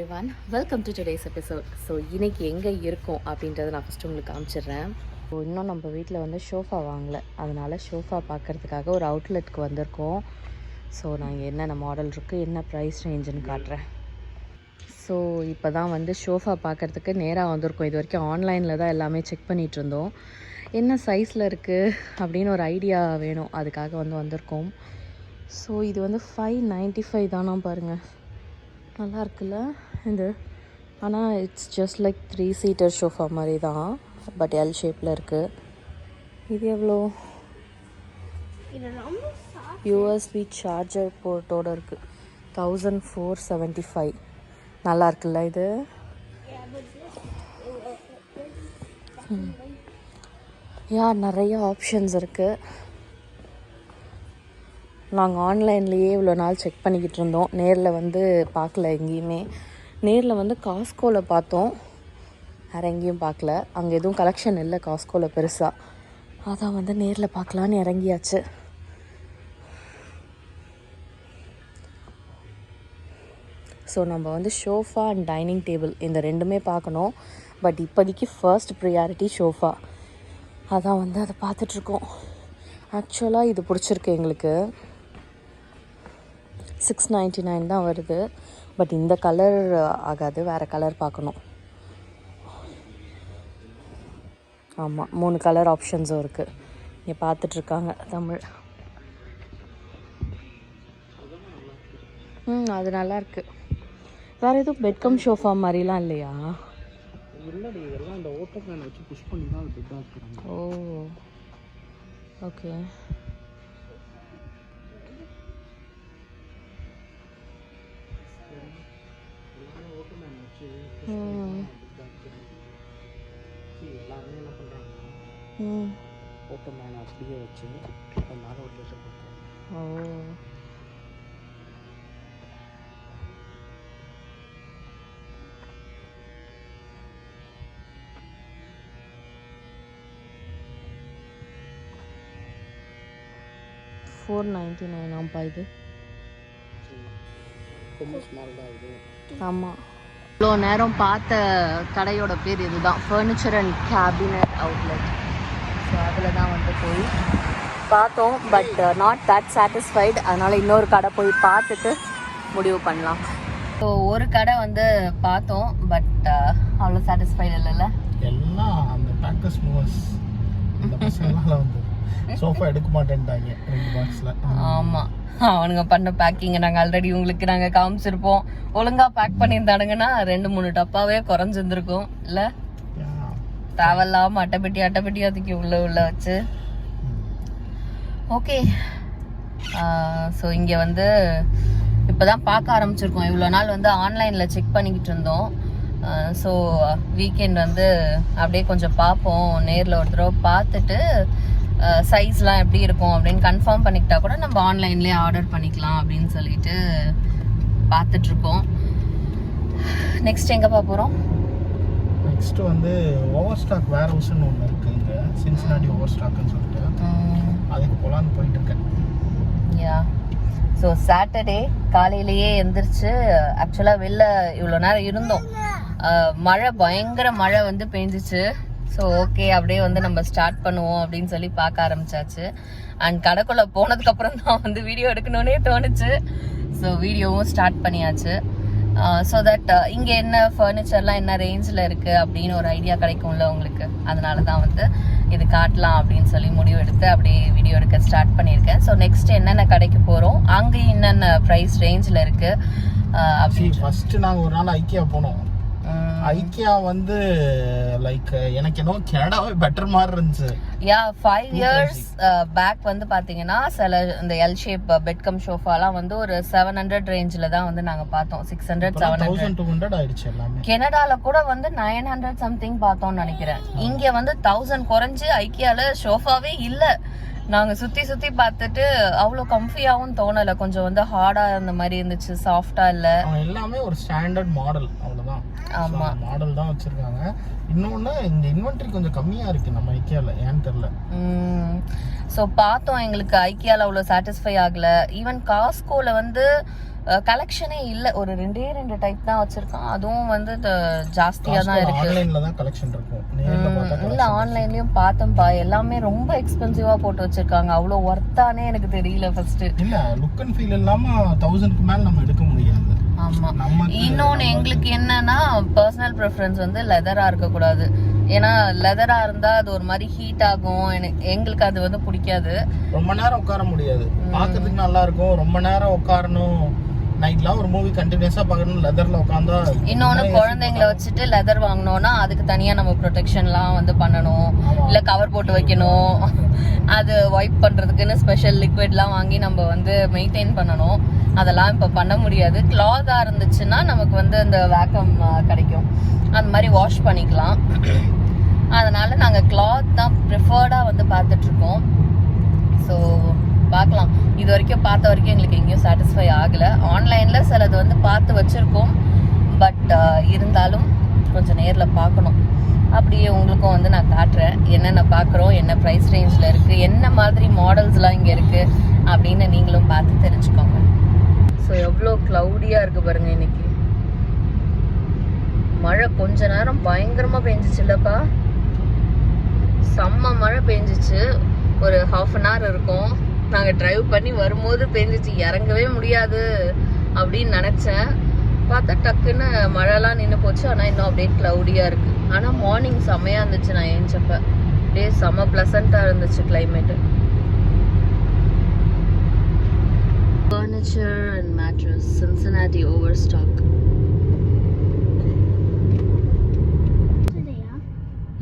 everyone, welcome to today's episode. So இன்றைக்கி எங்கே இருக்கோம் அப்படின்றத நான் ஃபஸ்ட்டு உங்களுக்கு காமிச்சிடுறேன். ஸோ இன்னும் நம்ம வீட்டில் வந்து ஷோஃபா வாங்கலை, அதனால் ஷோஃபா பார்க்குறதுக்காக ஒரு அவுட்லெட்டுக்கு வந்திருக்கோம். ஸோ நாங்கள் என்னென்ன மாடல் இருக்குது, என்ன ப்ரைஸ் ரேஞ்சுன்னு காட்டுறேன். ஸோ இப்போ தான் வந்து ஷோஃபா பார்க்குறதுக்கு நேராக வந்திருக்கோம். இது வரைக்கும் ஆன்லைனில் தான் எல்லாமே செக் பண்ணிகிட்டு இருந்தோம். என்ன சைஸில் இருக்குது அப்படின்னு ஒரு ஐடியா வேணும், அதுக்காக வந்திருக்கோம். ஸோ இது வந்து 595 தானா பாருங்கள், நல்லா இருக்குல்ல இது. ஆனால் it's just like 3 seater sofa மாதிரி தான், பட் எல் ஷேப்பில் இருக்குது. இது எவ்வளோ? யூஎஸ்பி சார்ஜர் போர்ட்டோடு இருக்குது, 1475. நல்லா இருக்குல்ல இது. நிறைய ஆப்ஷன்ஸ் இருக்குது. நாங்கள் ஆன்லைன்லேயே இவ்வளோ நாள் செக் பண்ணிக்கிட்டு இருந்தோம், நேரில் வந்து பார்க்கல எங்கேயுமே. நேரில் வந்து காஸ்கோவில் பார்த்தோம், வேறு எங்கேயும் பார்க்கல. அங்கே எதுவும் கலெக்ஷன் இல்லை காஸ்கோவில் பெருசாக, அதான் வந்து நேரில் பார்க்கலான்னு இறங்கியாச்சு. ஸோ நம்ம வந்து ஷோஃபா அண்ட் டைனிங் டேபிள் இந்த ரெண்டுமே பார்க்கணும். பட் இப்போதைக்கு ஃபர்ஸ்ட் ப்ரியாரிட்டி ஷோஃபா, அதான் வந்து அதை பார்த்துட்ருக்கோம். ஆக்சுவலாக இது பிடிச்சிருக்கு எங்களுக்கு. 699 தான் வருது, பட் இந்த கலர் ஆகாது, வேறு கலர் பார்க்கணும். ஆமாம், 3 கலர் ஆப்ஷன்ஸும் இருக்குது. இங்கே பார்த்துட்ருக்காங்க தமிழ். அது நல்லாயிருக்கு. வேறு எதுவும் பெட்கம் ஷோஃபா மாதிரிலாம் இல்லையா? ஓ ஓகே. அப்படியே வச்சு மேலே ஒரு லிட்டர் கொடுத்தேன். ஓ 499 ஆம்பா இது. ஆமாம், இவ்வளோ நேரம் பார்த்த கடையோட பேர் இதுதான், furniture and cabinet outlet. So அதில் தான் வந்து போய் பார்த்தோம், பட் நாட் தட் சாட்டிஸ்ஃபைடு. அதனால் இன்னொரு கடை போய் பார்த்துட்டு முடிவு பண்ணலாம். ஸோ ஒரு கடை வந்து பார்த்தோம், பட் அவ்வளோ சாட்டிஸ்ஃபைடு இல்லைல்ல. எல்லாம் அந்த பேக்கர்ஸ் மூவர்ஸ் அந்த பசங்களால வந்து சோஃபா எடுக்க மாட்டேன்ட்டாங்க 2 பாக்ஸில். ஆமாம், அவனுங்க பண்ண பேக்கிங்கை நாங்கள் ஆல்ரெடி உங்களுக்கு நாங்கள் காமிச்சிருப்போம். ஒழுங்காக பேக் பண்ணியிருந்தானுங்கன்னா 2-3 டப்பாவே குறைஞ்சிருந்துருக்கும் இல்லை? தேவையில்லாமல் அட்டைப்பெட்டியாக தூக்கி உள்ள வச்சு. ஓகே, ஸோ இங்கே வந்து இப்போ தான் பார்க்க ஆரம்பிச்சிருக்கோம். இவ்வளோ நாள் வந்து ஆன்லைனில் செக் பண்ணிக்கிட்டு இருந்தோம். ஸோ வீக்கெண்ட் வந்து அப்படியே கொஞ்சம் பார்ப்போம், நேரில் ஒரு தடவை பார்த்துட்டு சைஸ்லாம் எப்படி இருக்கும் அப்படின்னு கன்ஃபார்ம் பண்ணிக்கிட்டா கூட நம்ம ஆன்லைன்லேயே ஆர்டர் பண்ணிக்கலாம் அப்படின்னு சொல்லிட்டு பார்த்துட்ருக்கோம். நெக்ஸ்ட் எங்கே பார்க்க போகிறோம்? நெக்ஸ்ட் வந்து ஓவர் ஸ்டாக் வேர் ஹவுஸ்ன்னு ஒன்று இருக்குது இங்கே, சின்சினாட்டி ஓவர் ஸ்டாக்னு சொல்லிட்டு, அதுக்கு போகலான்னு போயிட்டுருக்கேன். யா, ஸோ சாட்டர்டே காலையிலேயே எந்திரிச்சு, ஆக்சுவலாக வெளில இவ்வளோ நேரம் இருந்தோம், மழை பயங்கர மழை வந்து பெஞ்சிச்சு. ஸோ ஓகே, அப்படியே வந்து நம்ம ஸ்டார்ட் பண்ணுவோம் அப்படின்னு சொல்லி பார்க்க ஆரம்பிச்சாச்சு. அண்ட் கடைக்குள்ளே போனதுக்கப்புறம் தான் வந்து வீடியோ எடுக்கணுன்னே தோணுச்சு. ஸோ வீடியோவும் ஸ்டார்ட் பண்ணியாச்சு. ஸோ தட் இங்கே என்ன ஃபர்னிச்சர்லாம் என்ன ரேஞ்சில் இருக்குது அப்படின்னு ஒரு ஐடியா கிடைக்கும்ல உங்களுக்கு. அதனால தான் வந்து இது காட்டலாம் அப்படின்னு சொல்லி முடிவு எடுத்து அப்படியே வீடியோ எடுக்க ஸ்டார்ட் பண்ணியிருக்கேன். ஸோ நெக்ஸ்ட் என்னென்ன கடைக்கு போகிறோம், அங்கே என்னென்ன ப்ரைஸ் ரேஞ்சில் இருக்குது அப்படி. ஃபஸ்ட்டு நாங்கள் ஒரு நாள் ஐக்கியா போனோம். ஐக்கியா வந்து லைக் எனக்கு என்னோ கனடாவே பெட்டர் மாதிரி இருந்துச்சு. யா, 5 years பேக் வந்து பார்த்தீங்கன்னா சில இந்த எல் ஷேப் பெட்கம் ஷோஃபாலாம் வந்து ஒரு 700 ரேஞ்சில் தான் வந்து நாங்கள் பார்த்தோம். 600 700 1200 ஆயிடுச்சு எல்லாமே. கனடால கூட வந்து 900 சம்திங் பார்த்தோம்னு நினைக்கிறேன். இங்கே வந்து 1000 குறைஞ்சு ஐக்கியால ஷோஃபாவே இல்லை. நாங்கள் சுற்றி பார்த்துட்டு அவ்வளோ கம்ஃபியாகவும் தோணலை, கொஞ்சம் வந்து ஹார்டாக அந்த மாதிரி இருந்துச்சு, சாஃப்டாக இல்லை. எல்லாமே ஒரு ஸ்டாண்டர்ட் மாடல், அவ்வளோதான். ஆமாம், மாடல் தான் வச்சுருக்காங்க. இன்னொன்று இந்த இன்வென்ட்ரி கொஞ்சம் கம்மியாக இருக்குது நம்ம ஐக்கியாவில், ஏன்னு தெரில. ஸோ பார்த்தோம், எங்களுக்கு ஐக்கியாவில் அவ்வளோ சாட்டிஸ்ஃபை ஆகலை. ஈவன் காஸ்கோவில் வந்து கலெக்ஷனே இல்லை. ஒரு 2 டைப் தான் வச்சுருக்கான். அதுவும் வந்து ஜாஸ்தியாக தான் இருக்குது. ஆன்லைனில் தான் கலெக்ஷன் இருக்கும். இல்லை, ஆன்லைன்லேயும் பார்த்தேன்ப்பா. எல்லாமே ரொம்ப எக்ஸ்பென்சிவாக போட்டு வச்சுருக்காங்க. அவ்வளோ ஒர்த்தானே எனக்கு தெரியல ஃபர்ஸ்ட்டு. இல்லை, லுக் அண்ட் ஃபீல் இல்லாமல் 1000க்கு மேலே நம்ம எடுக்க முடியாது. ஆமாம். இன்னொன்று எங்களுக்கு என்னன்னா பர்சனல் ப்ரிஃபரன்ஸ் வந்து லெதராக இருக்கக்கூடாது. ஏன்னா லெதரா இருந்தா அது ஒரு மாதிரி ஹீட் ஆகும். எங்களுக்கு அது வந்து பிடிக்காது. ரொம்ப நேரம் உட்கார முடியாது. பார்க்கிறதுக்கு நல்லா இருக்கும். ரொம்ப நேரம் உட்காரணும். நைட்லாம் ஒரு மூவி கண்டினியூஸா பார்க்கணும். லெதர்ல உட்காந்தா. இன்னொன்று குழந்தைங்களை வச்சுட்டு லெதர் வாங்கினோம்னா அதுக்கு தனியாக நம்ம ப்ரொடெக்ஷன்லாம் வந்து பண்ணணும். இல்லை கவர் போட்டு வைக்கணும். அது வைப் பண்ணுறதுக்குன்னு ஸ்பெஷல் லிக்விட்லாம் வாங்கி நம்ம வந்து மெயின்டைன் பண்ணணும். அதெல்லாம் இப்போ பண்ண முடியாது. கிளாத்தாக இருந்துச்சுன்னா நமக்கு வந்து இந்த வேக்கம் கிடைக்கும். அந்த மாதிரி வாஷ் பண்ணிக்கலாம். அதனால் நாங்கள் கிளாத் தான் ப்ரிஃபர்டாக வந்து பார்த்துட்ருக்கோம். ஸோ பார்க்கலாம். இது வரைக்கும் பார்த்த வரைக்கும் எங்களுக்கு எங்கேயும் சாட்டிஸ்ஃபை ஆகலை. ஆன்லைனில் சிலது வந்து பார்த்து வச்சுருக்கோம். பட் இருந்தாலும் கொஞ்சம் நேரில் பார்க்கணும். அப்படியே உங்களுக்கும் வந்து நான் காட்டுறேன் என்னென்ன பார்க்குறோம், என்ன ப்ரைஸ் ரேஞ்சில் இருக்குது, என்ன மாதிரி மாடல்ஸ்லாம் இங்கே இருக்குது அப்படின்னு நீங்களும் பார்த்து தெரிஞ்சுக்கோங்க. ஸோ எவ்வளோ க்ளவுடியாக இருக்குது பாருங்கள். இன்னைக்கு மழை கொஞ்ச நேரம் பயங்கரமாக பெஞ்சிச்சு இல்லைப்பா. செம்ம மழை பெஞ்சிச்சு. ஒரு 1/2 hour இருக்கும். நாங்கள் ட்ரைவ் பண்ணி வரும்போது பெஞ்சிச்சு. இறங்கவே முடியாது அப்படின்னு நினச்சேன். பார்த்தா டக்குன்னு மழைலாம் நின்று போச்சு. ஆனால் இன்னும் அப்படியே க்ளவுடியாக இருக்குது. ஆனால் மார்னிங் செம்மையாக இருந்துச்சு. நான் ஏஞ்சப்ப அப்படியே செம்ம ப்ளசண்ட்டாக இருந்துச்சு climate. Furniture and mattress, Cincinnati overstock.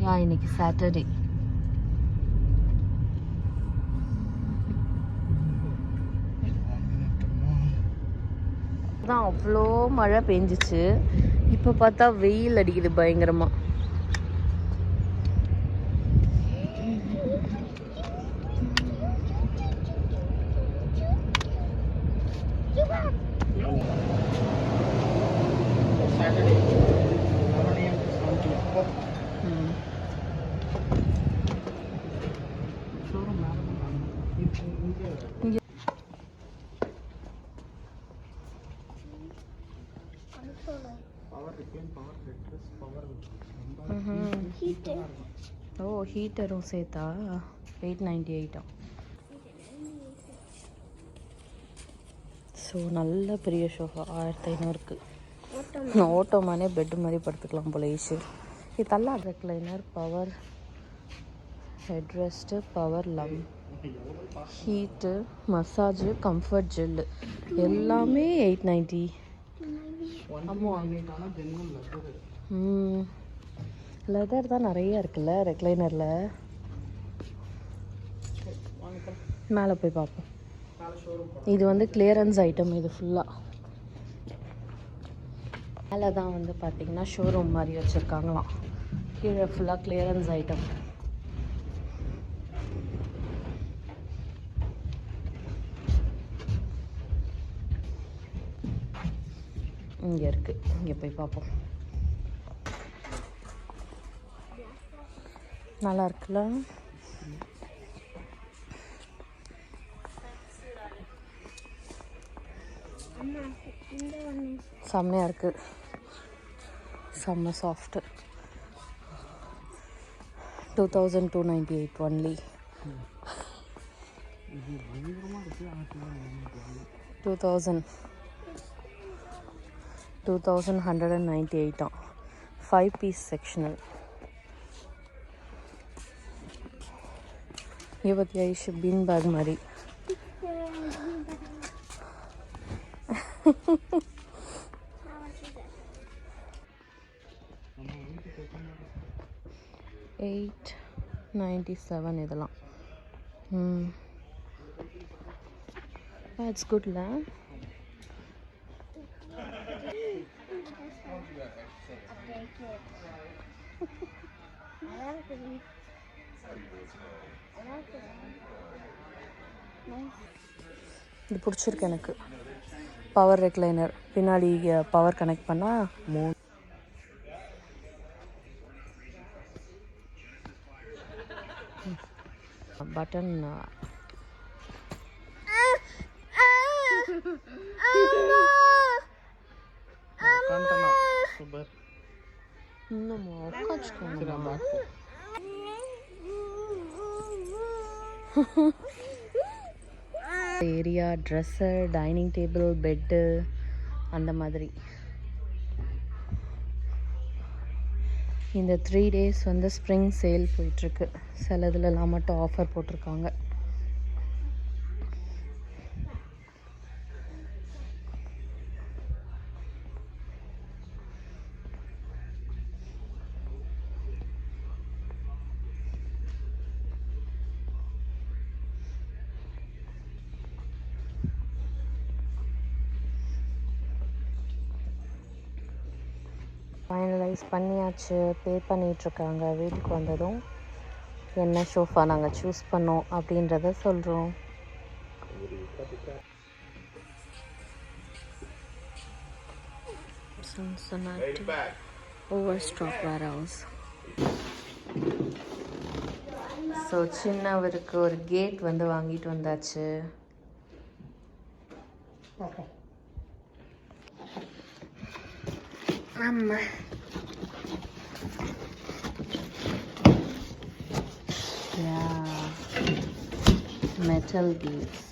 Yeah, இன்னைக்கு Saturday. தான் அவ்வளோ மழை பெஞ்சிச்சு. இப்போ பார்த்தா வெயில் அடிக்குது பயங்கரமா. ஓ, ஹீட்டரும் சேர்த்தா 898. ஸோ நல்ல பெரிய ஷோஃபா 1500க்கு. நான் ஓட்டோமானே பெட்டு மாதிரி படுத்துக்கலாம் போல. ஈஸி இது தள்ளா recliner, power head rest, power லம், ஹீட்டு, மசாஜு, கம்ஃபர்ட் ஜெல்லு எல்லாமே 890. ஆமாம். லெதர் தான் நிறைய இருக்குல்ல ரெக்லைனரில். மேலே போய் பார்ப்போம். இது வந்து கிளியரன்ஸ் ஐட்டம். இது ஃபுல்லாக மேலே தான் வந்து பார்த்திங்கன்னா ஷோரூம் மாதிரி வச்சுருக்காங்களாம். கீழே ஃபுல்லாக கிளியரன்ஸ் ஐட்டம். இங்கே இருக்குது. இங்கே போய் பார்ப்போம். நல்லா இருக்குல்ல. செம்மையாக இருக்குது. செம்ம சாஃப்ட்டு. 2298 ஒன்லி. 2198 5 piece sectional. ये बताइए ये बिन बैग मारी. $897 இதெல்லாம். That's good la. இது பிடிச்சிருக்கு எனக்கு. Power recliner. பின்னாடி பவர் கனெக்ட் பண்ணால் 3 பட்டன். இன்னும் உட்காச்சுக்கோங்க. சரி நான் பேக் போ. Area, dresser, dining table, bed அந்த மாதிரி. இந்த 3 days வந்து ஸ்ப்ரிங் சேல் போயிட்டுருக்கு. சில இதுலலாம் மட்டும் ஆஃபர் போட்டிருக்காங்க. ஃபைனலைஸ் பண்ணியாச்சு, பே பண்ணிகிட்ருக்காங்க. வீட்டுக்கு வந்ததும் என்ன ஷோஃபா நாங்கள் சூஸ் பண்ணோம் அப்படின்றத சொல்கிறோம். ஓவர்ஸ்டாக் வேர் ஹவுஸ். ஸோ சின்னவருக்கு ஒரு கேட் வந்து வாங்கிட்டு வந்தாச்சு. ஆமா, மெட்டல் கேட்ஸ்.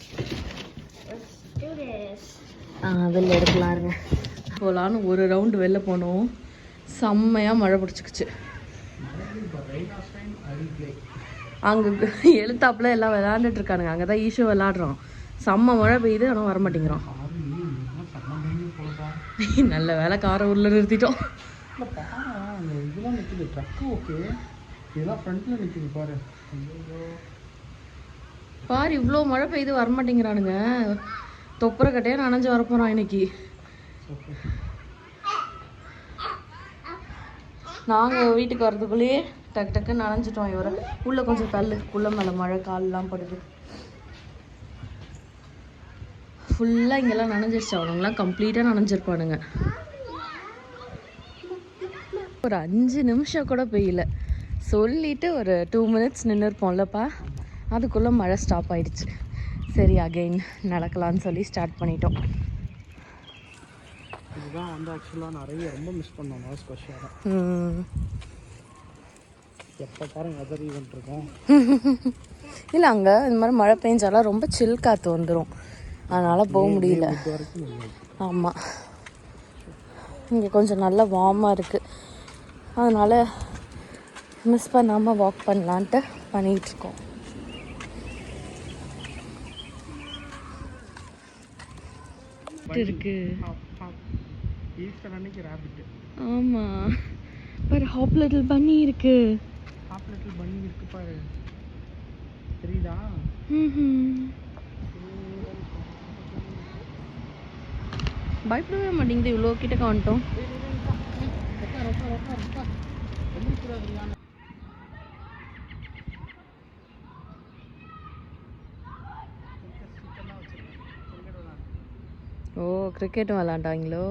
வெளில எடுக்கலாம் இருங்க. போகலான்னு ஒரு ரவுண்டு வெளில போனோம். செம்மையாக மழை பிடிச்சிக்கிச்சு. அங்கே எழுத்தாப்புல எல்லாம் விளாண்டுட்டு இருக்கானுங்க. அங்கே தான் ஈஷோ விளாடுறோம். செம்ம மழை பெய்யுது, ஆனால் வரமாட்டேங்கிறோம். நல்ல வேலை காரை உள்ள நிறுத்திட்டோம். இதெல்லாம் நிற்குது, ட்ரக்கு ஓகே, இதெல்லாம் ஃப்ரண்ட்டில் நிற்குது பாரு. பாரு இவ்வளோ மழை பெய்யுது, வரமாட்டேங்கிறானுங்க. தொப்புரை கட்டையாக நனைஞ்சு வரப்போகிறான் இன்னைக்கு. நாங்கள் வீட்டுக்கு வர்றதுக்குள்ளேயே டக்கு டக்குன்னு நனைஞ்சிட்டோம். இவரை உள்ளே கொஞ்சம் தள்ளு, உள்ள மேலே மழை காலெலாம் படுது. ஃபுல்லாக இங்கெல்லாம் நனைஞ்சிருச்சு. அவனுங்களாம் கம்ப்ளீட்டாக நனைஞ்சிருப்பானுங்க. ஒரு 5 நிமிஷம் கூட பெய்யல. சொல்லிவிட்டு ஒரு 2 minutes நின்றுருப்போம்லப்பா, அதுக்குள்ளே மழை ஸ்டாப் ஆகிடுச்சு. சரி அகைன் நடக்கலான்னு சொல்லி ஸ்டார்ட் பண்ணிட்டோம். இதுதான் வந்து ஆக்சுவலாக நிறைய ரொம்ப மிஸ் பண்ணோம் நோஸ் ஸ்கொஷியாவை. எப்போ பாருங்க வெதர் ஈவெண்ட் இருக்கும். இல்லை அங்கே இந்த மாதிரி மழை பெஞ்சாலாம் ரொம்ப சில் காற்று வந்துடும், அதனால் போக முடியல. ஆமாம், இங்கே கொஞ்சம் நல்லா வார்மாக இருக்குது, அதனால் மிஸ் பண்ணாமல் வாக் பண்ணலான்ட்டு பண்ணிகிட்ருக்கோம். இருக்கு. ஈஸ்டர் அன்னைக்கு ராபிட். ஆமாம் பாரு, ஹாப் லிட்டில் பன்னி இருக்கு. ஹாப் லிட்டில் பன்னி இருக்கு பாரு, தெரியுதா? பயப்படவே மாட்டேங்குது, இவ்வளோ கிட்ட வந்துட்டோம். ஓ, கிரிக்கெட்டும் விளாண்டாங்களோ?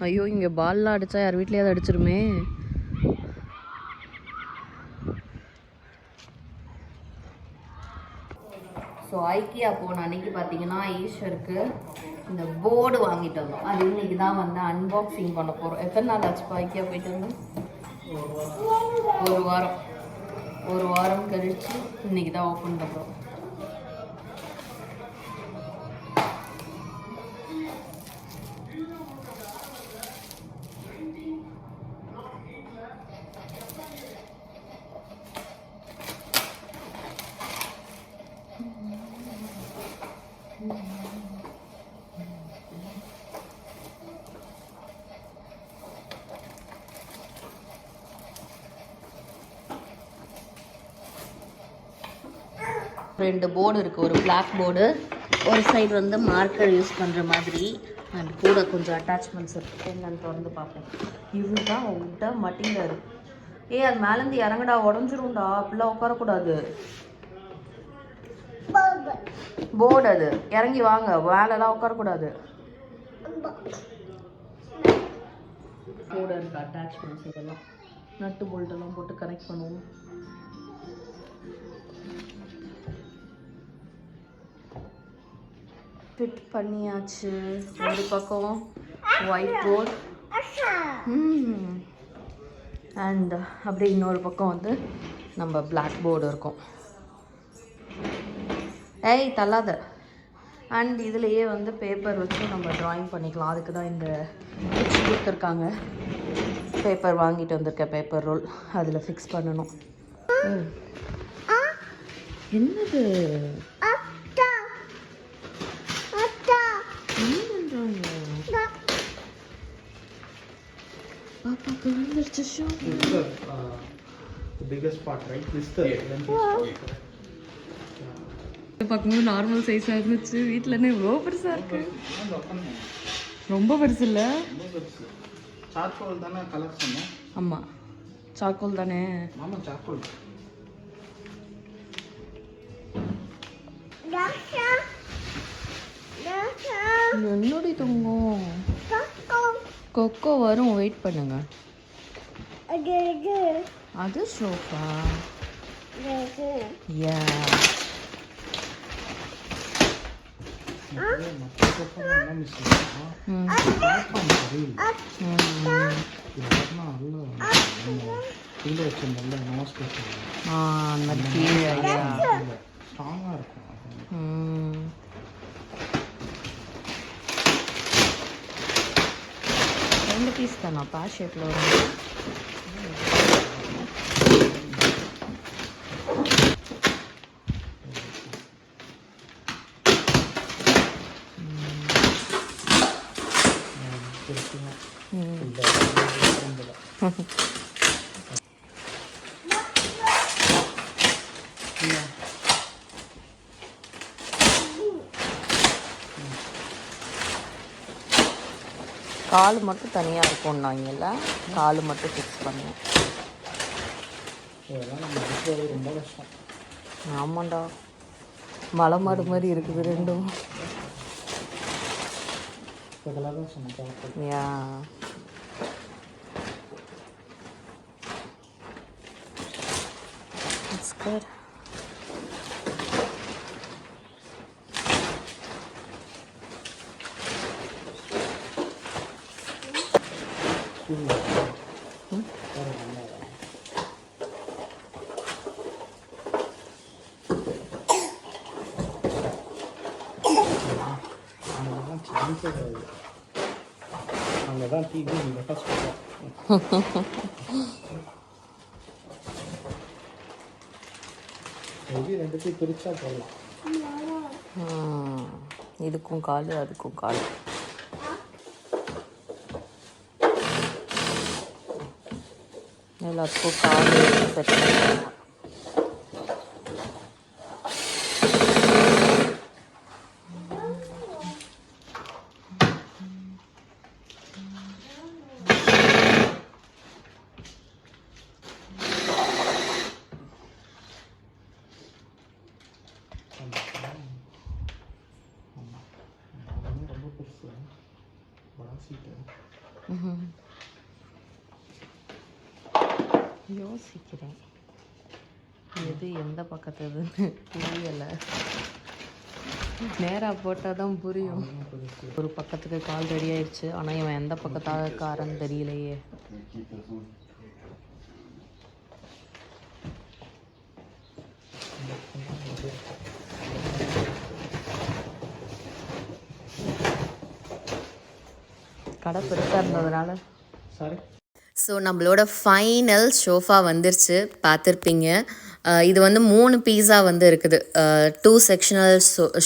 ஐயோ, இங்கே பால்லாம் அடித்தா யார் வீட்லேயாவது அடிச்சிருமே. ஸோ ஐக்கியா போன அன்னைக்கு பார்த்தீங்கன்னா ஈஸ்வருக்கு இந்த போர்டு வாங்கிட்டு வந்தோம். அது இன்னைக்கு தான் வந்து அன்பாக்சிங் பண்ண போகிறோம். எத்தனை நாள் ஆச்சுப்பா ஐக்கியா போயிட்டு வந்தோம்? ஒரு வாரம் கழிச்சு இன்னைக்கு தான் ஓப்பன் பண்ணுறோம். ரெண்டு போர்டு இருக்குது. ஒரு பிளாக் போர்டு, ஒரு சைடு வந்து மார்க்கர் யூஸ் பண்ணுற மாதிரி, அண்ட் கூட கொஞ்சம் அட்டாச்மெண்ட்ஸ் இருக்குது. என்னன்னு திறந்து பார்ப்போம். இதுதான் விட்டா மட்டிங்காரு. அது மேலேருந்து இறங்கடா, உடஞ்சிரும்டா, அப்படிலாம் உட்காரக்கூடாது. போர்டு அது, இறங்கி வாங்க, மேலெல்லாம் உட்காரக்கூடாது. கூட இருக்குது அட்டாச்மெண்ட்ஸ், இதெல்லாம் நட்டு போல்ட்டெல்லாம் போட்டு கனெக்ட் பண்ணுவோம். ஃபிட் பண்ணியாச்சு. ஒரு பக்கம் ஒயிட் போர்ட். அண்ட் அப்படியே இன்னொரு பக்கம் வந்து நம்ம பிளாக் போர்டு இருக்கும். ஏய் தள்ளாத. அண்ட் இதுலேயே வந்து பேப்பர் வச்சு நம்ம ட்ராயிங் பண்ணிக்கலாம். அதுக்கு தான் இந்த குச்சி கொடுத்துருக்காங்க. பேப்பர் வாங்கிட்டு வந்திருக்கேன், பேப்பர் ரோல். அதில் ஃபிக்ஸ் பண்ணணும். என்னது பாப்பாக்கு வந்துருச்சு show. The biggest part, right? This the பார்க்கும்போது நார்மல் சைஸாக இருந்துச்சு. வீட்டில் இவ்வளோ பெருசாக இருக்கு. ரொம்ப பெருசு இல்லை? சார்கோல் தானே கலர் சொன்னோம். ஆமாம், சார்கோல் தானே. ஆமாம், சார்கோல். என்னோட தொங்கும் கொக்கோ வரும், வெயிட் பண்ணுங்க. அது சோஃபா. யா ஸ்ட்ராங்காக இருக்கும். ரெண்டு பீஸ் தானா? பேர் ஷேப்பில் வரும். கால் மட்டும் தனியாக இருக்கும்னாங்கல்ல, கால் மட்டும் ஃபிக்ஸ் பண்ணுவோம். ரொம்ப கஷ்டம். ஆமாண்டா, மலை மாடு மாதிரி இருக்குது ரெண்டும். Yeah it's good. அங்கதான் டிவி ரெண்டுத்தையும் பிரிச்சா போடலாம். இதுக்கும் கால், அதுக்கும் கால். எல்லாத்துக்கும் கால் செட் பண்ணலாம். யோசிக்கிறேன் எது எந்த பக்கத்துன்னு புரியலை. நேராக போட்டால் தான் புரியும். ஒரு பக்கத்துக்கு கால் ரெடி ஆயிடுச்சு, ஆனால் இவன் எந்த பக்கத்தாக்காரன்னு தெரியலையே. கடை பெருசாக இருந்ததுனால சாரி. ஸோ நம்மளோட ஃபைனல் ஷோஃபா வந்துருச்சு, பார்த்துருப்பீங்க. இது வந்து 3 பீஸாக வந்து இருக்குது. 2 செக்ஷனல்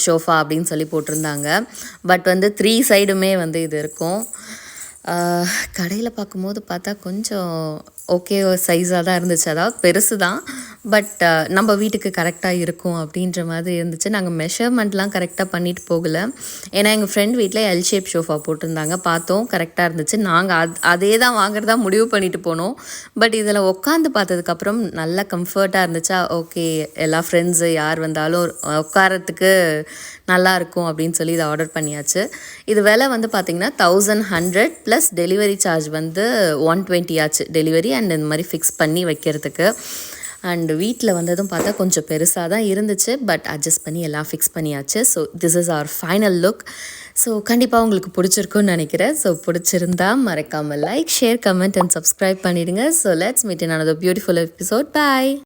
ஷோஃபா அப்படின்னு சொல்லி போட்டிருந்தாங்க. பட் வந்து 3 சைடுமே வந்து இது இருக்கும். கடையில் பார்க்கும்போது பார்த்தா கொஞ்சம் ஓகே சைஸாக தான் இருந்துச்சு. அதாவது பெருசு தான், பட் நம்ம வீட்டுக்கு கரெக்டாக இருக்கும் அப்படின்ற மாதிரி இருந்துச்சு. நாங்கள் மெஷர்மெண்ட்லாம் கரெக்டாக பண்ணிட்டு போகலை. ஏன்னா எங்கள் ஃப்ரெண்ட் வீட்டில் எல் ஷேப் ஷோஃபா போட்டிருந்தாங்க, பார்த்தோம் கரெக்டாக இருந்துச்சு. நாங்கள் அதே தான் வாங்குறதா முடிவு பண்ணிட்டு போனோம். பட் இதில் உட்காந்து பார்த்ததுக்கப்புறம் நல்ல கம்ஃபர்ட்டாக இருந்துச்சா, ஓகே எல்லா ஃப்ரெண்ட்ஸு யார் வந்தாலும் உட்காரத்துக்கு நல்லாயிருக்கும் அப்படின்னு சொல்லி இதை ஆர்டர் பண்ணியாச்சு. இது விலை வந்து பார்த்திங்கன்னா 1100 ப்ளஸ் டெலிவரி சார்ஜ் வந்து 120 ஆச்சு டெலிவரி அண்ட் இந்த மாதிரி ஃபிக்ஸ் பண்ணி வைக்கிறதுக்கு. அண்ட் வீட்டில் வந்ததும் பார்த்தா கொஞ்சம் பெருசாக தான் இருந்துச்சு, பட் அட்ஜஸ்ட் பண்ணி எல்லாம் ஃபிக்ஸ் பண்ணியாச்சு. So this is our final look. So கண்டிப்பாக உங்களுக்கு பிடிச்சிருக்குன்னு நினைக்கிறேன். ஸோ பிடிச்சிருந்தா மறக்காமல் like, share, comment and subscribe பண்ணிவிடுங்க. So let's meet in another beautiful episode. Bye.